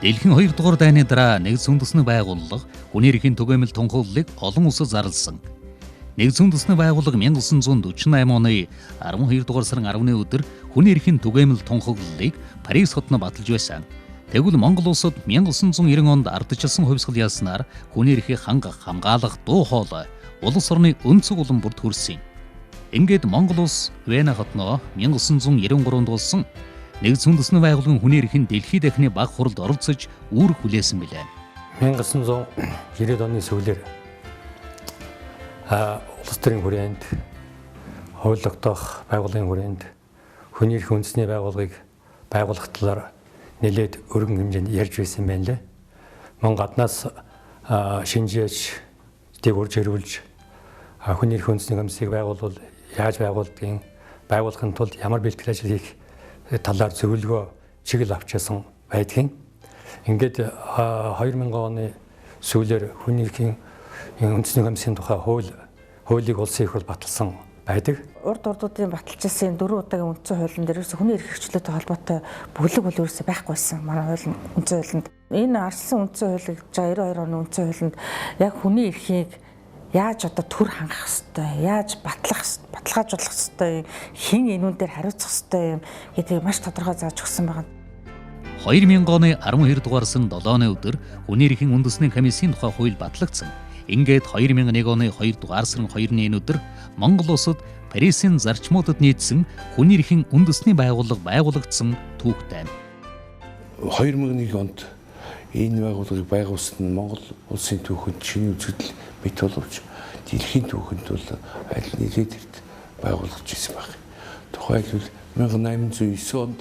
Дэлхийн 2 дугаар дайны дараа нэгдсэн үндэсний байгууллага хүний эрхийн түгээмэл тунхаглалыг олон улсад зарласан. Нэгдсэн үндэсний байгууллага 1948 оны 12 дугаар сарын 10-ны өдөр хүний эрхийн түгээмэл тунхаглалыг Парис хотод баталж байсан. Тэгвэл Монгол улсад 1990 онд ардчилсан хувьсгал яаснаар хүний эрхийг хамгаалах дуу хоолой улс орны өнцөг улам бүрд хүрсэн. Ингээд Монгол улс Вена хотноо 1993-нд болсон нэгдсэн үндэсний байгууллагын хүний эрхийн дэлхийд дахины баг хуралд оролцож үүрэг хүлээсэн билээ. 1990 оны сүүлээр улс төрийн хүрээнд хуулигдох байгууллагын хүрээнд хүний эрхийн үндэсний байгууллагыг байгуулах талаар нэлээд өргөн хэмжээнд ярьж байсан юм байна лээ. Мөн гаднаас шинжээж урьж хэрүүлж хүний эрхийн үндэсний комиссийг байгуулвал яаж байгуулдгийг байгуулахын тулд ямар бэлтгэл ажил хийх талаар зөвлөгөө чиглэл авчсан байдгийн. Ингээд 2000 оны сүүлээр хүний эрхийн үндэсний комиссийн тухай хуулийг улсын их хурл баталсан байдаг. Урд урдуудын баталжсэн 4 удаагийн үндсэн хуулийн дээр хүний эрх хэрэгчлөөтэй холбоотой бүлэг бол ерөөсөй байхгүйсэн. Манай хуулийн үндсэн хуулинд энэ арслан үндсэн хуулийг 92 оны үндсэн хуулинд яг хүний эрхийг яаж одоо төр хангах хэвтэй, яаж баталгаажуулах хэвтэй, хэн энүүн дээр хариуцах хэвтэй юм гэдгийг маш тодорхой зааж өгсөн байна. 2000 оны 12 дугаар сарын 7-ны өдөр хүний эрхийн үндэсний комиссийн тухай хууль батлагдсан. Ингээд 2001 оны 2 дугаар сарын 2-ны өдөр Монгол улсад Парисын зарчмуудад нийцсэн хүний эрхийн үндэсний байгууллага байгуулагдсан түүхтэй. 2001 онд энэ байгууллагыг байгуулсан нь Монгол улсын түүхэнд шинэ үзэгдэл бит боловч дэлхийн түүхэнд бол аль нэлээд эрт байгуулагдж ирсэн байна. Тухайлбал 1809 онд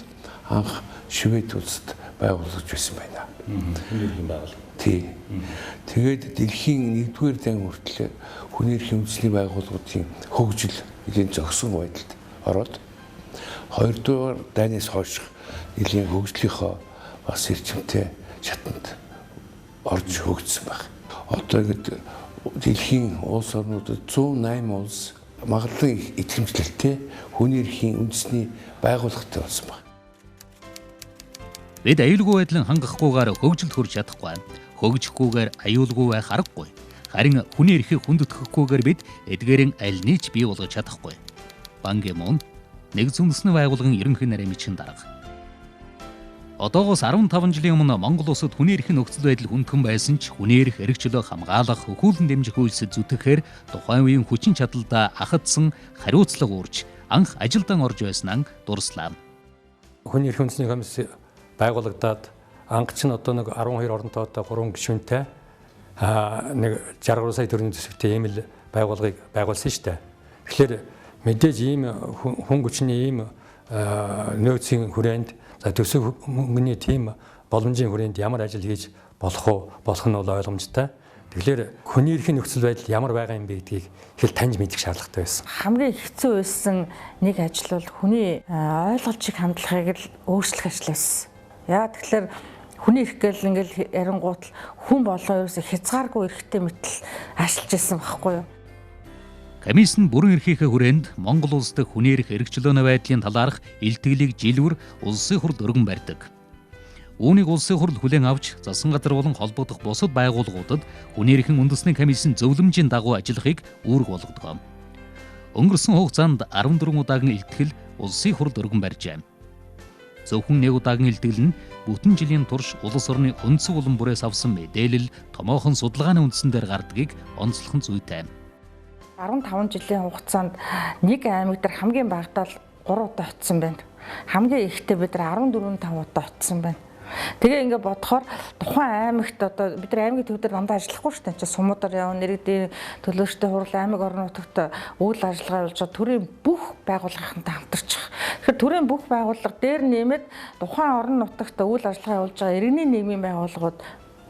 анх Швед улсад байгуулагдж байсан байна. Хүний эрхийн байгууллага. Тий. Тэгээд дэлхийн 1-р дайн хүртэл хүний эрхийн үндэсний байгууллагуудын хөгжил нэлийн зогсон байдалд ороод 2-р дайнаас хойш нэлийн хөгжлийнхөө бас эрчимтэй шатанд орж хөгжсөн байна. Одоо ингээд дэлхийн улс орнуудад 108 улс магадлан их итгэмжлэлтэй хүний эрхийн үндэсний байгууллагатай болсон байна. Бид аюулгүй байдлын хангахгүйгээр хөгжилд хүрч чадахгүй. Хөгжихгүйгээр аюулгүй байх аргагүй. Харин хүний эрхийг хүндэтгэхгүйгээр бид эдгээрийн аль нэг бий болгож чадахгүй. Бан Ки Мун нэгдсэн үндэсний байгууллагын ерөнхий нарийн бичгийн дарга. Одоогоос 15 жилийн өмнө Монгол улсад хүний эрхийн нөхцөл байдал хүндхэн байсан ч хүний эрх эрхчлөө хамгаалах, хөхүүлэн дэмжих үйлсэд зүтгэхээр тухайн үеийн хүчин чадалдаа ахадсан хариуцлага үүрж анх ажилдаа орж байснаа дурслаа. Хүний эрхийн үндэсний комисс байгуулагдаад анх ч одоо нэг 12 оронтойтой 3 гишүүнтэй нэг 63 сая төгрөгийн төсөвтэй ийм л байгууллагыг байгуулсан шүү дээ. Тэгэхээр мэдээж ийм хүн хүчний ийм нөөцийн хүрээнд төсөв мөнгөний тийм боломжийн хүрээнд ямар ажил хийж болох нь бол ойлгомжтой. Тэгэхээр хүний эрхийн нөхцөл байдал ямар байгаа юм бэ гэдгийг хэл таньж мэдэх шаардлагатай байсан. Хамгийн хэцүү байсан нэг ажил бол хүний ойлголцыг хандлагыг л өөрчлөх ажил байсан. Яа тэгэхээр хүний эрх гэл ингээл ярингуут хүн болоо ерөөсө хязгааргүй эрхтэй мэтэл ажиллаж байсан байхгүй юу? Комисс нь бүрэн эрхийнхээ хүрээнд Монгол улс дахь хүний эрх эрхчлөөний байдлын талаарх илтгэлийг жилвэр улсын хурд өргөн барьдаг. Үүнийг улсын хурд хүлээн авч засан газар болон холбогдох бусад байгууллагуудад хүний эрхийн үндэсний комиссийн зөвлөмжийн дагуу ажиллахыг үүрэг болгодог. Өнгөрсөн хугацаанд 14 удаагийн илтгэл улсын хурд өргөн барьжээ. Зөвхөн нэг удаагийн илтгэл нь бүтэн жилийн турш улс орны өнцөг улам бүрээс авсан мэдээлэл томоохон судалгааны үндсэн дээр гардгийг онцлох нь зүйтэй. 15 жилийн хугацаанд нэг аймаг дээр хамгийн багадаа 3 удаа очсон байна. Хамгийн ихтэй бид нар 14-5 удаа очсон байна. Тэгээ ингээд бодохоор тухайн аймагт одоо бид нар аймгийн төв дээр дандаа ажиллахгүй шүү дээ. Сумуудаар явна, нэрэгдээ төлөөлөлтөй хурал аймаг орон нутагт үйл ажиллагаа явуулж төрийн бүх байгууллагынхантай хамтарчих. Тэгэхээр төрийн бүх байгууллага дээр нэмээд тухайн орон нутагт үйл ажиллагаа явуулж байгаа иргэний нийгмийн байгууллагууд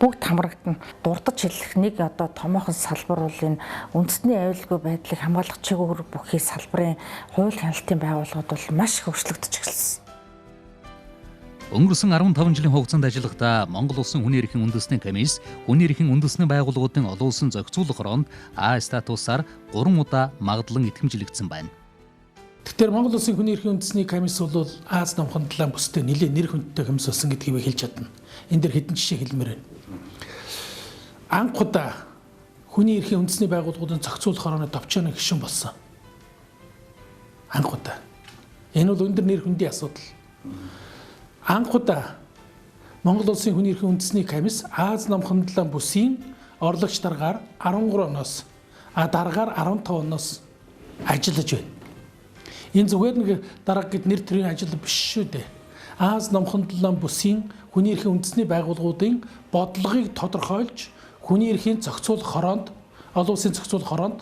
бүгд хамрагдана. Дурдж хэлэх нэг одоо томоохон салбар бол энэ үндэсний аюулгүй байдлыг хамгаалах чиглэлээр бүхий салбарын хууль хяналтын байгууллагууд бол маш их өөрчлөгдөж эхэлсэн. Өнгөрсөн 15 жилийн хугацаанд ажиллахдаа Монгол улсын хүний эрхийн үндэсний комисс хүний эрхийн үндэсний байгууллагуудын олон улсын зохицуулах ороонд А статусаар 3 удаа магадлан итгэмжлэгдсэн байна. Тэгэхээр Монгол Улсын хүний эрхийн үндэсний комисс бол Аз намхан талаан бүстэй нэлээд нэр хүндтэй комисс болсон гэдгийг хэлж чадна. Энэ дэр хэдэн жишээ хэлмээр байна. Анх удаа хүний эрхийн үндэсний байгууллагуудын зохицуулах хорооны товчооны гишүүн болсон. Анх удаа. Энэ бол өндөр нэр хүндийн асуудал. Анх удаа Монгол Улсын хүний эрхийн үндэсний комисс Аз намхан талаан бүсийн орлогч дараагаар 13 оноос дараагаар 15 оноос ажиллаж байна. Энэ зүгээр нэг дарга гэд нэр төрийн ажил биш шүү дээ. Аз намхан талаан бүсийн хүний эрхийн үндэсний байгууллагуудын бодлогыг тодорхойлж хүний эрхийн зохицуулах хороонд олон улсын зохицуулах хороонд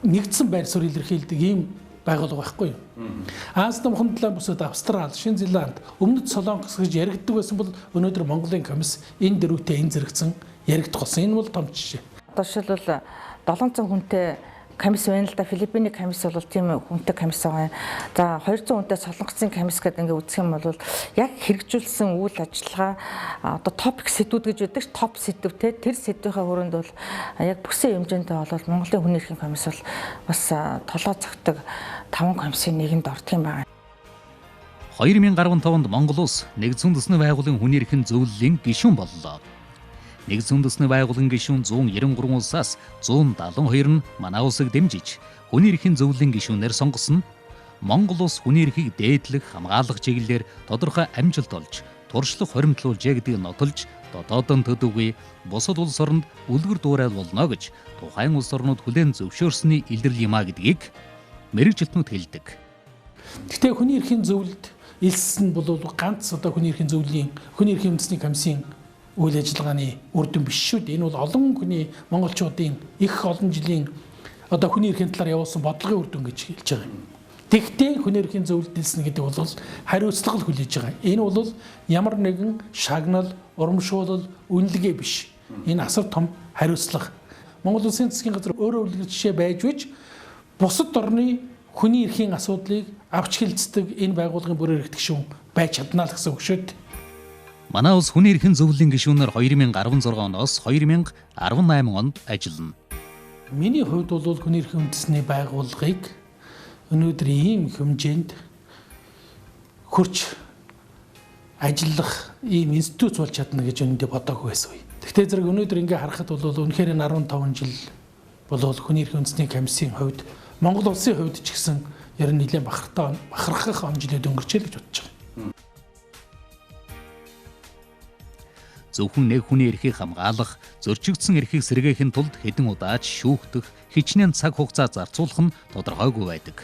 нэгдсэн байр суурь илэрхийлдэг ийм байгууллага байхгүй юу? Аз намхан талаан бүсэд Австрали, Шинэ Зеланд, Өмнөд Солонгос гэж яригддаг байсан бол өнөөдөр Монголын комисс энэ дөрвөтэй энэ зэрэгцэн яригдах болсон. Энэ бол том жишээ. Одоо жишээлбэл 700 хүнтэй комисс байна л да. Филиппиний комисс бол тийм хүнтэй комисс байгаа юм. За 200 хүнтэй Солонгосын комисс гэдэг ингээ үзэх юм бол яг хэрэгжүүлсэн үйл ажиллагаа одоо топик сэдвүүд гэж байдаг. Топ сэдв те тэр сэдвийнхаа хүрээнд бол яг бүсийн хэмжээндээ бол Монголын хүний эрхийн комисс бол бас толгой цогтөг 5 комиссийн нэгэнд ордог юм байна. 2015 онд Монгол улс нэгдсэн үндэсний байгууллагын хүний эрхийн зөвлөлийн гишүүн боллоо. Нэгдсэн үндэсний байгууллагын гишүүн 193 улсаас 172 нь манай улсыг дэмжиж хүний эрхийн зөвлөлийн гишүүнээр сонгосон. Монгол улс хүний эрхийг дээдлэх, хамгаалах чиглэлээр тодорхой амжилт олж, туршлага хоримтлуулжээ гэдгийг нотолж, дотоодон төдийгүй бусад улс оронд үлгэр дуурайл болно гэж тухайн улс орнууд хүлээн зөвшөөрсөний илэрлэл юм а гэдгийг мэргэжилтнүүд хэлдэг. Гэхдээ хүний эрхийн зөвлөлд элссэн бол ганц одоо хүний эрхийн зөвлөлийн хүний эрхийн үндэсний комиссийн үйл ажиллагааны үр дүн биш шүү дээ. Энэ бол олон хүний монголчуудын их олон жилийн одоо хүний эрхийн талаар явуулсан бодлогын үр дүн гэж хэлж байгаа юм. Тэгтээ хүний эрхийн зөвлөлд дэлснэ гэдэг бол хариуцлага л хүлээж байгаа. Энэ бол ямар нэгэн шагнал, урамшуулал, үнэлгээ биш. Энэ асар том хариуцлага. Монгол Улсын засгийн газар өөрөө үлгэр жишээ байж вич бусад орны хүний эрхийн асуудлыг авч хэлцдэг энэ байгууллагын бүрээр гэгшүүн байж чаднаа л гэсэн үг шүү дээ. Манай улс хүний эрхийн зөвлөлийн гишүүнээр 2016 оноос 2018 онд ажиллана. Миний хувьд бол хүний эрхийн үндэсний байгууллагыг өнөөдөр ийм хэмжээнд хурц ажиллах ийм институт болж чадна гэж өнөндөө бодоогүй байсан үе. Гэхдээ зэрэг өнөөдөр ингээ харахад бол үнэхээр 15 жил бол хүний эрхийн үндэсний комиссийн хувьд Монгол улсын хувьд ч гэсэн ер нь нэлээд бахархах он жилүүд өнгөрчээ л гэж бодож байгаа. Зөвхөн нэг хүний эрхийг хамгаалах, зөрчигдсөн эрхийг сэргээхийн тулд хэдэн удаач шүүхтэх, хичнээн цаг хугацаа зарцуулах нь тодорхойгүй байдаг.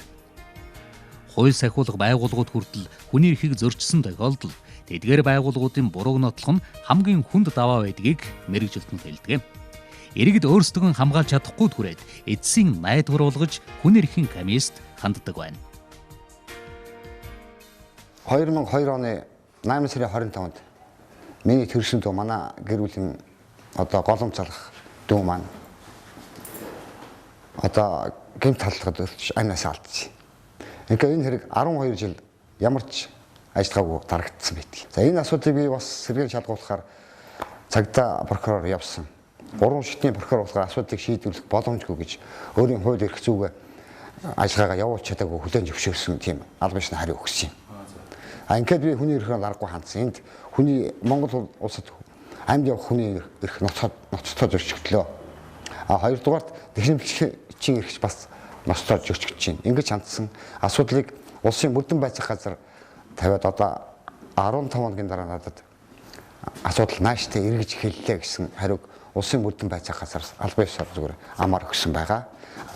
Хууль сахиулах байгууллагууд хүртэл хүний эрхийг зөрчсөн тохиолдолд тэдгээр байгууллагуудын бурууг нотлох нь хамгийн хүнд даваа байдгийг мэргэжилтнүүд хэлдэг. Иргэд өөрсдөө хамгаалж чадахгүй түрээд эцсийн найдвар болгож хүний эрхийн комиссд ханддаг байна. 2002 оны 8 сарын 25-нд миний төрсөн дүү манай гэр бүлийн одоо голомт залах дүү маань одоо гэмт талхад амнаас алдчих. Ингээ энэ хэрэг 12 жил ямар ч ажиллагаагүй дарагдсан байдаг. За энэ асуудлыг би бас сэргийлж шалгуулахаар цагдаа прокурор явсан. 3 шатны прокурор болохоор асуудлыг шийдвэрлэх боломжгүй гэж өөрийн хууль эрх зүйгээ ажиллагаагаа явуулж чадаагүй хүлээн зөвшөөрсөн тийм албан ёсны хариу өгсөн юм. Ингээд би хүний эрхээ аргагүй хандсан. Энд хүний Монгол улсад амьд явах хүний эрх ноцтой зөрчигдлөө. Хоёрдугаарт техникчийн эрхч бас ноцтой зөрчигдөж байна. Ингэж хандсан асуудлыг улсын бүрдэн байцаах газар тавиад одоо 15 хоногийн дараа надад асуудал нааштай эргэж хэллээ гэсэн хариуг улсын бүрдэн байцаах газараас албан ёсоор зүгээр амаар өгсөн байгаа.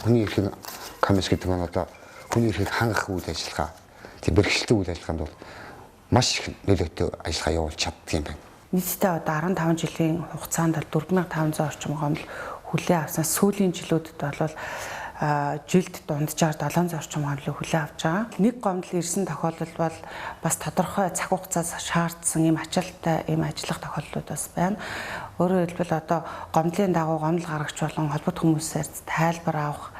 Хүний эрхийн комисс гэдэг нь одоо хүний эрхийг хангах үйл ажиллагаа, тийм бэрхшээлтэй үйл ажиллагаанд бол маш их нөлөөтэй ажиллагаа явуулж чаддаг юм байна. Нийтдээ одоо 15 жилийн хугацаанд 4500 орчим гомдол хүлээн авсан. Сүүлийн жилүүдэд бол жилд дунджаар 700 орчим гомдлыг хүлээн авч байгаа. Нэг гомдол ирсэн тохиолдолд бол бас тодорхой цаг хугацаас шаардсан ийм ачаалттай ийм ажиллах тохиолдлууд бас байна. Өөрөөр хэлбэл одоо гомдлын дагуу гомдол гаргагч болон холбогд хүмүүсээр тайлбар авах,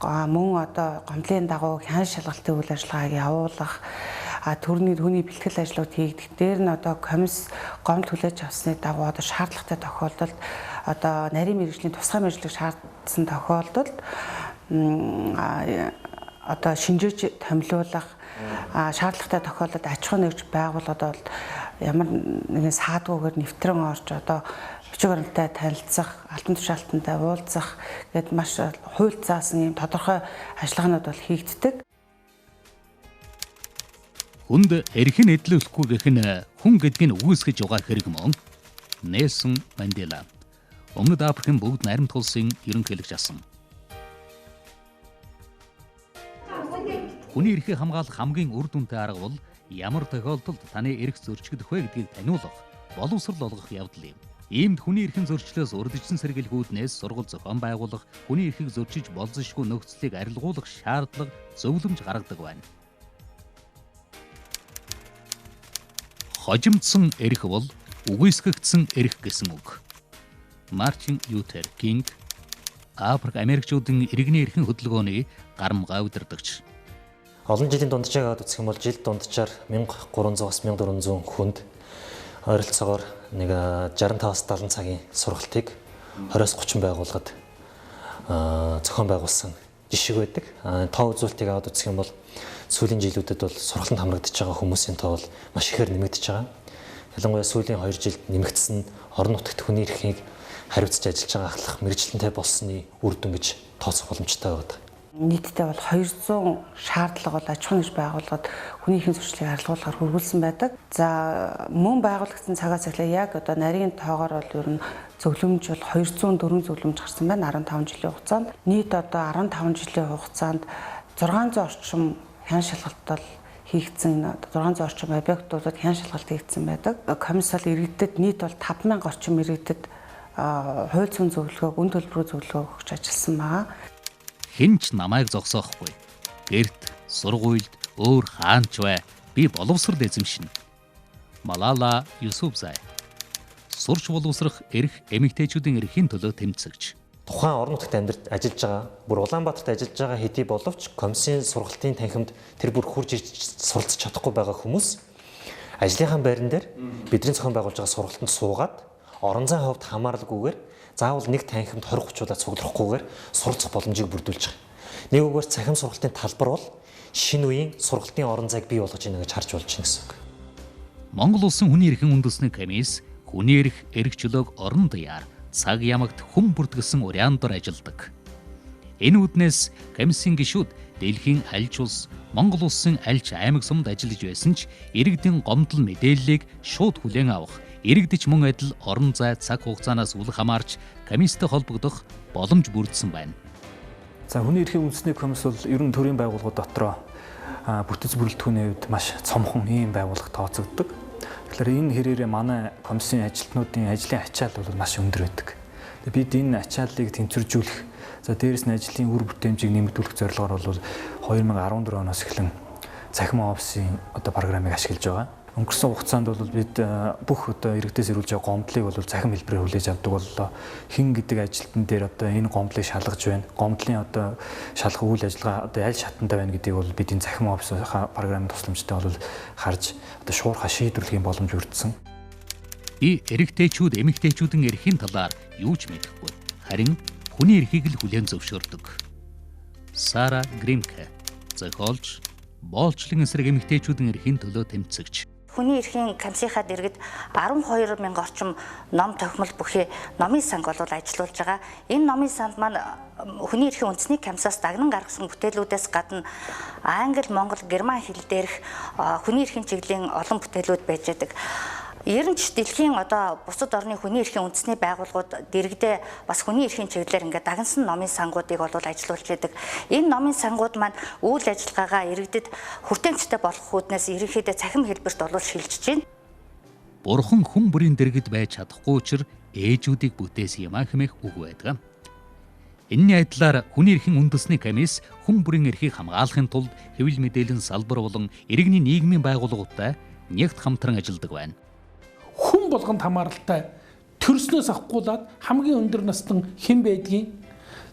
мөн одоо гомдлын дагуу хян шалгалтын үйл ажиллагааг явуулах, төрний бэлтгэл ажлууд хийгдэх. Дээр нь одоо комисс гомдол хүлээж авсны дагуу одоо шаардлагатай тохиолдолд одоо нарийн мэргэжлийн тусгай мэргэжлийг шаардсан тохиолдолд одоо шинжиж томилуулах шаардлагатай тохиолдолд аж ахуй нэгж байгууллагад бол ямар нэгэн саадгүйгээр нэвтрэн орж одоо бичиг баримттай танилцах, албан тушаалтантай уулзах гэд маш хууль заасан юм тодорхой ажиллагаанууд бол хийгддэг. Хүнд эрхэн эдлүүлэхгүй гэх нь хүн гэдгийг үгүйсгэж байгаа хэрэг мөн. Нельсон Мандела. Өмнөд Африкийн бүгд наримт улсын ерөнхийлөгч асан. Хүний эрхийг хамгаалах хамгийн үр дүнтэй арга бол ямар тохиолдолд таны эрх зөрчигдөх вэ гэдгийг таниулах, боловсрол олгох явдал юм. Иймд хүний эрхийн зөрчлөөс урдчилсан сэргийлгүүднээс сургууль зохион байгуулах, хүний эрхийг зөрчиж болзошгүй нөхцөлийг арилгуулах шаардлага зөвлөмж гаргадаг байна. Хожимдсон эрх бол үгүйсгэгдсэн эрх гэсэн үг. Мартин Лютер Кинг, Африк Америкчуудын иргэний эрхийн хөдөлгөөний гарамгай удирдагч. Олон жилийн дунджаагаад үзэх юм бол жил дунджаар 1300-аас 1400 хүнд ойролцоогоор нэг 65-70 цагийн сургалтыг 20-30 байгууллагад зохион байгуулсан жишг байдаг. Тоо үзүүлэлтийг аваад үзэх юм бол сүүлийн жилүүдэд бол сургалтанд хамрагдаж байгаа хүмүүсийн тоо бол маш ихээр нэмэгдэж байгаа. Ялангуяа сүүлийн 2 жилд нэмэгдсэн орон нутагт хүний эрхийг хариуцж ажиллаж байгаа ахлах мэргэжилтэнтэй болсны үр дүн гэж тооцох боломжтой байдаг. Нийтдээ бол 200 шаардлага бол аж ахуй нэгж байгууллагад хүний эрхийн зөрчлийг арилгуулахаар хөрвүүлсэн байдаг. За мөн байгуулагдсан цагаас эхлээ яг одоо нарийн тоогоор бол ер нь зөвлөмж бол 204 зөвлөмж гарсан байна 15 жилийн хугацаанд. Нийт одоо 15 жилийн хугацаанд 600 орчим хян шалгалт хийгдсэн 600 орчим объектуудад хян шалгалт хийгдсэн байдаг. Комиссал иргэдэд нийт бол 5000 орчим иргэдэд хууль зүйн зөвлөгөөг, үн төлбөрийн зөвлөгөөг өгч ажилласан байгаа. Хинч намайг зогсоохгүй. Гэрт, сургуульд, өөр хаанч бай. Би боловсрол эзэмшнэ. Малала Юсуфзай. Сурч боловсрох эрх эмэгтэйчүүдийн эрхийн төлөө тэмцэгч. Тухайн орон нутагт амьдарч ажиллаж байгаа, бүр Улаанбаатарт ажиллаж байгаа хэдий боловч комиссийн сургалтын танхимд тэр бүр хурж ирж суралцж чадахгүй байгаа хүмүүс ажлынхаа байран дээр бидний зохион байгуулж байгаа сургалтанд суугаад орон зайн хувьд хамааралгүйгээр заавал нэг танхимд 20-30-удаа цугларахгүйгээр суралцах боломжийг бүрдүүлж байгаа. Нэг үгээр цахим сургалтын талбар бол шинэ үеийн сургалтын орон зайг бий болгож байна гэж харж болж байна гэсэн үг. Монгол улсын хүний эрхийн үндэсний комисс хүний эрх эрхчлөөг орон даяар цаг ямагт хүн бүртгэлсэн уриандор ажилладаг. Энэ үднээс комиссийн гишүүд дэлхийн альч улс, Монгол улсын альч аймаг сумд ажиллаж байсан ч иргэдийн гомдол мэдээллийг шууд хүлээн авах, иргэдч мөн адил орон зай цаг хугацаанаас үл хамаарч комисстэй холбогдох боломж бүрдсэн байна. За хүний эрхийн үндэсний комисс бол ерөн төрийн байгууллагууд дотроо бүтэц бүрэлдэхүүний хувьд маш цомхон ийм байгууллага тооцогддог. Тэгэхээр энэ хэрээрээ манай комиссийн ажилтнуудын ажлын ачаал бол маш өндөр байдаг. Бид энэ ачааллыг тэнцвэржүүлэх, за дээрэс нь ажлын үр бүтээмжийг нэмэгдүүлэх зорилгоор бол 2014 оноос эхлэн цахим офисын программыг ашиглаж байгаа. Өнгөрсөн хугацаанд бол бид бүх иргэдээс ирүүлж байгаа гомдлыг бол захим хэлбэрээр хүлээж авдаг боллоо. Хин гэдэг ажилтан дээр энэ гомдлыг шалгаж байна. Гомдлын шалгах үйл ажиллагаа аль шатантай байна гэдгийг бол бид энэ захим офисын програмын тусламжтай бол харж шуурхай шийдвэрлэхийн боломж өртсөн. Би эрэгтэйчүүд, эмэгтэйчүүдийн эрхийн талаар юу ч мэдэхгүй. Харин хүний эрхийг л хүлээн зөвшөөрдөг. Сара Гримке, зохиолч, боолчлон эсрэг эмэгтэйчүүдийн эрхийн төлөө тэмцэгч. Хүний эрхийн комиссийнхаа дэргэд 12,000 орчим ном тохимол бүхий номын санг бол ажиллуулж байгаа. Энэ номын санд маань хүний эрхийн үндэсний комиссаас дагнан гаргасан бүтээлүүдээс гадна англи, монгол, герман хэл дээрх хүний эрхийн чиглэлийн олон бүтээлүүд байж байдаг. Ер нь ч дэлхийн бусад орны хүний эрхийн үндэсний байгууллагууд дэргэдээ бас хүний эрхийн чиглэлээр ингээд дагнсан номын сангуудыг бол ажиллуулж байдаг. Энэ номын сангууд маань үйл ажиллагаагаа иргэдэд хүртээмжтэй болох үүднээс ерөнхийдөө цахим хэлбэрт шилжиж байна. Бурхан хүн бүрийн дэргэд байж чадахгүй учраас ээжүүдийг бүтээсэн юм хэмээх үг байдаг. Энэний адилаар хүний эрхийн үндэсний комисс хүн бүрийн эрхийг хамгаалахын тулд хэвлэл мэдээллийн салбар болон иргэний нийгмийн байгууллагуудтай нэгт хамтран ажилладаг байна. Хүн болгонд хамааралтай төрснөөс авахгүйлаад хамгийн өндөр настан хэн байдгийг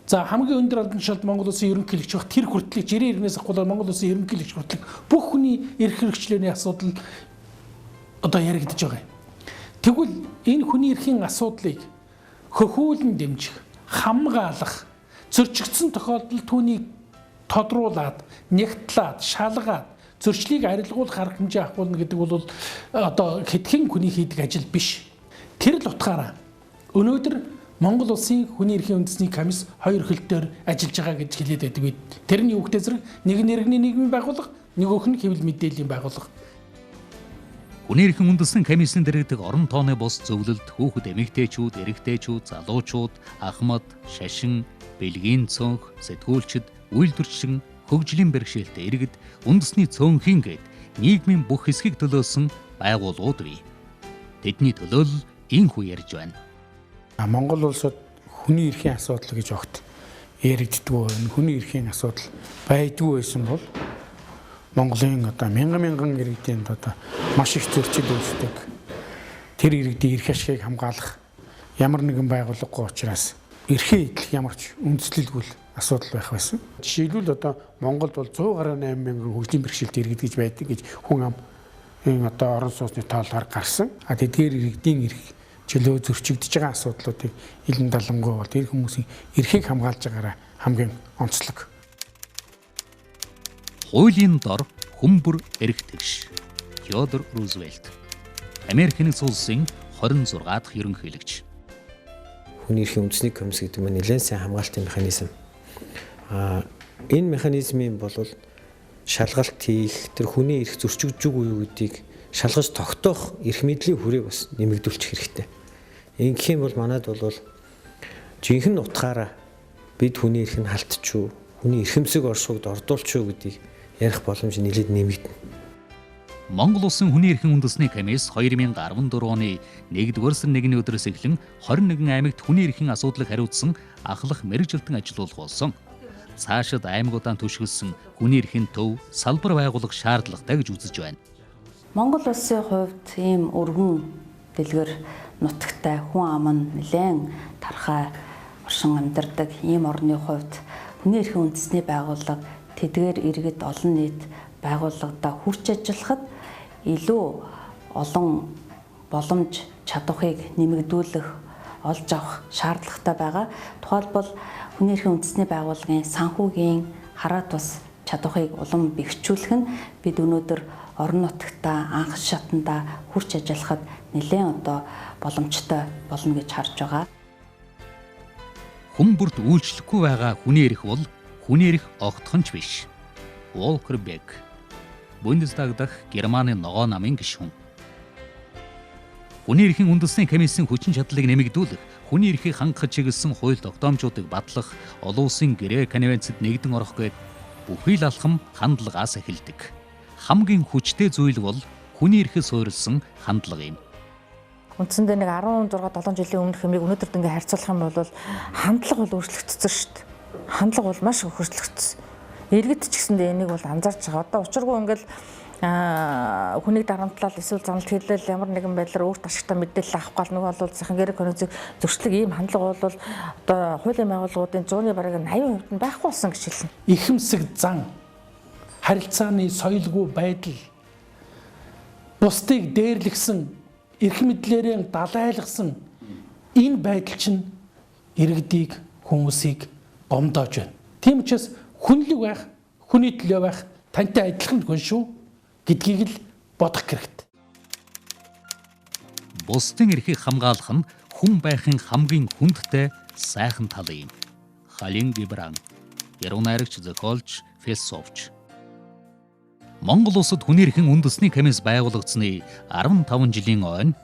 за хамгийн өндөр албан тушаалд Монгол улсын ерөнхийлөгч байх тэр хүртлэх жирийн иргэнээс авахгүйлаад Монгол улсын ерөнхийлөгч хүртлэх бүх хүний эрх хэрэгчлээний асуудал яригдж байгаа юм. Тэгвэл энэ хүний эрхийн асуудлыг хөхүүлэн дэмжих, хамгаалах, зөрчигдсөн тохиолдолд түүнийг тодруулаад, нягтлаад, шалгаад зөрчлийг арилгуулах арга хэмжээ авахулна гэдэг бол одоо хэдхэн хүний хийдэг ажил биш. Тэр л утгаараа өнөөдөр Монгол улсын хүний эрхийн үндэсний комисс хоёр хөлтөөр ажиллаж байгаа гэж хэлээд байдаг үед тэр нь юу гэхтэй зэрэг нэг нь иргэний нийгмийн байгууллага, нөгөөх нь хэвлэл мэдээллийн байгууллага. Хүний эрхийн үндэсний комиссийн дэргэдэг орон тооны бус зөвлөлд хүүхэд эмэгтэйчүүд, эрэгтэйчүүд, залуучууд, ахмад, шашин, бэлгийн цонх, сэтгүүлчид, үйлдвэрчин, хөгжлийн бэрхшээлтэй иргэд үндэсний цөөнхийн гээд нийгмийн бүх хэсгийг төлөөсөн байгууллагууд бий. Тэдний төлөө л энхүү ярьж байна. Монгол улсад хүний эрхийн асуудал гэж огт яригддгүй байна. Хүний эрхийн асуудал байдгүй байсан бол Монголын одоо мянган иргэдийн одоо маш их зөрчил үүсдэг. Тэр иргэдийн эрх ашигыг хамгаалах ямар нэгэн байгууллагагүй учраас эрхээ идэх ямар ч үндэслэлгүй асуудал байх байсан. Жишээлбэл одоо Монголд бол 100.8 мянган хөгжлийн бэрхшээлтэй иргэд гэж байдаг гэж хүн ам одоо орон сууцны тоолоор гарсан. Тэдгээр иргэдийн эрх чөлөө зөрчигдөж байгаа асуудлуудыг илэн далангуй бол тэр хүмүүсийн эрхийг хамгаалж байгаараа хамгийн онцлог. Хуулийн дор хүмбэр эрх тэгш. Теодор Рузвельт. Америкийн улсын 26 дахь ерөнхийлөгч. Хүний эрхийн үндэсний комисс гэдэг нь нэлээд сайн хамгаалтын механизм. Энэ механизмын бол шалгалт хийх, тэр хүний эрх зөрчигдөж үгүй юу гэдгийг шалгаж тогтоох эрх мэдлийн хүрээг бас нэмэгдүүлчих хэрэгтэй. Ингэх юм бол манайд бол жинхэнэ утгаараа бид хүний эрх нь халтчихв, хүний эрхэмсэг оршихуйд ордуулчихв гэдгийг ярих боломж нэлээд нэмэгдэнэ. Монгол улсын хүний эрхийн үндэсний комисс 2014 оны 1-р сарын 1-ний өдрөөс эхлэн 21 аймагт хүний эрхийн асуудлыг хариуцсан ахлах мэргэжилтэн ажилуулга болсон. Цаашид аймагуудаа түшгэлсэн хүний эрхийн төв салбар байгуулах шаардлагатай гэж үзэж байна. Монгол улсын хувьд ийм өргөн дэлгэр нутагтай хүн ам нь нэлээд тархай оршин амьдардаг ийм орны хувьд хүний эрхийн үндэсний байгууллага тэдгээр иргэд олон нийт байгууллагадаа хүрч ажиллахад илүү олон боломж чадварыг нэмэгдүүлэх олж авах шаардлагатай байгаа. Тухайлбал хүний эрхийн үндэсний байгууллагын санхүүгийн хараат бас чадварыг улам бэхжүүлэх нь бид өнөөдөр орон нутагтаа анх шатандаа хүрч ажиллахад нэлээд одоо боломжтой болно гэж харж байгаа. Хүмбэрт үйлчлэхгүй байгаа хүний эрх бол хүний эрх огтхон ч биш. Волкер Бек. Бундестаг дахь Германы ногоо намын гишүүн. Хүний эрхийн үндэсний комиссийн хүчин чадлыг нэмэгдүүлэх, хүний эрхийг хангахад чиглэсэн хууль тогтоомжуудыг батлах, олон улсын гэрээ конвенцэд нэгдэн орох гээд бүхий л алхам хандлагаас эхэлдэг. Хамгийн хүчтэй зүйл бол хүний эрхээ суурилсан хандлага юм. Үндсэндээ нэг 16-7 жилийн өмнөх юмыг өнөөдөрт ингээ харьцуулах юм бол хандлага бол өөрчлөгдсөн шүү дээ. Хандлага бол маш их өөрчлөгдсөн. Иргэд ч гэсэндээ энийг бол анзаарч байгаа. Одоо учиргүй ингээл хүнийг дарамтлал эсвэл заналт хийлэл ямар нэгэн байдлаар өөрт ашигтай мэдээлэл авах гал нөгөө бол захин гэрээ конвенцийг зөрчлөг ийм хандлага бол одоо хуулийн байгууллагуудын 100-ны бараг 80% нь байхгүй болсон гэж хэлнэ. Ихэмсэг зан, харилцааны соёлгүй байдал, бусдыг дээрлэгсэн, эрх мэдлээрээ далайлгсан энэ байдал чинь иргэдийг, хүмүүсийг гомдоож байна. Тийм учраас хүнлэг байх, хүний төлөө байх тантай адилхан хүн шүү гэдгийг л бодох хэрэгтэй. Бусдын эрхийг хамгаалах нь хүн байхын хамгийн хүндтэй сайхан тал юм. Халин Гибран, яруу найрагч, зохиолч, философч. Монгол улсад хүний эрхийн үндэсний комисс байгуулагдсны 15 жилийн ойн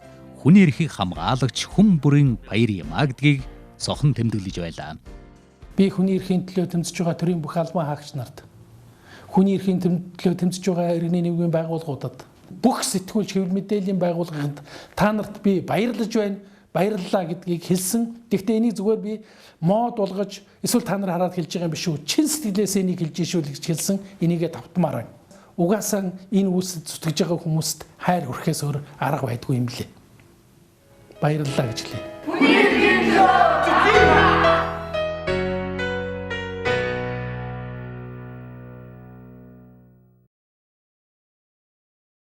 хүний эрхийг хамгаалагч хүн бүрийн баяр юмаа гэдгийг цохон тэмдэглэж байлаа. Би хүний эрхийн төлөө тэмцэж байгаа төрийн бүх албан хаагч нарт, хүний эрхийн төлөө тэмцэж байгаа иргэний нийгмийн байгууллагуудад, бүх сэтгүүлч хэвлэл мэдээллийн байгууллагад та нарт би баярлаж байна, баярлалаа гэдгийг хэлсэн. Гэхдээ энийг зүгээр би мод болгож эсвэл та нар хараад хэлж байгаа юм биш үү? Чин сэтгэлээс энийг хэлж шүү л гэж хэлсэн. Энийгээ давтмаар байна. Угаасаа энэ үүсэд зүтгэж байгаа хүмүүст хайр хүрхээс өөр арга байдгүй юм лээ. Баярлалаа гэж хэлээ.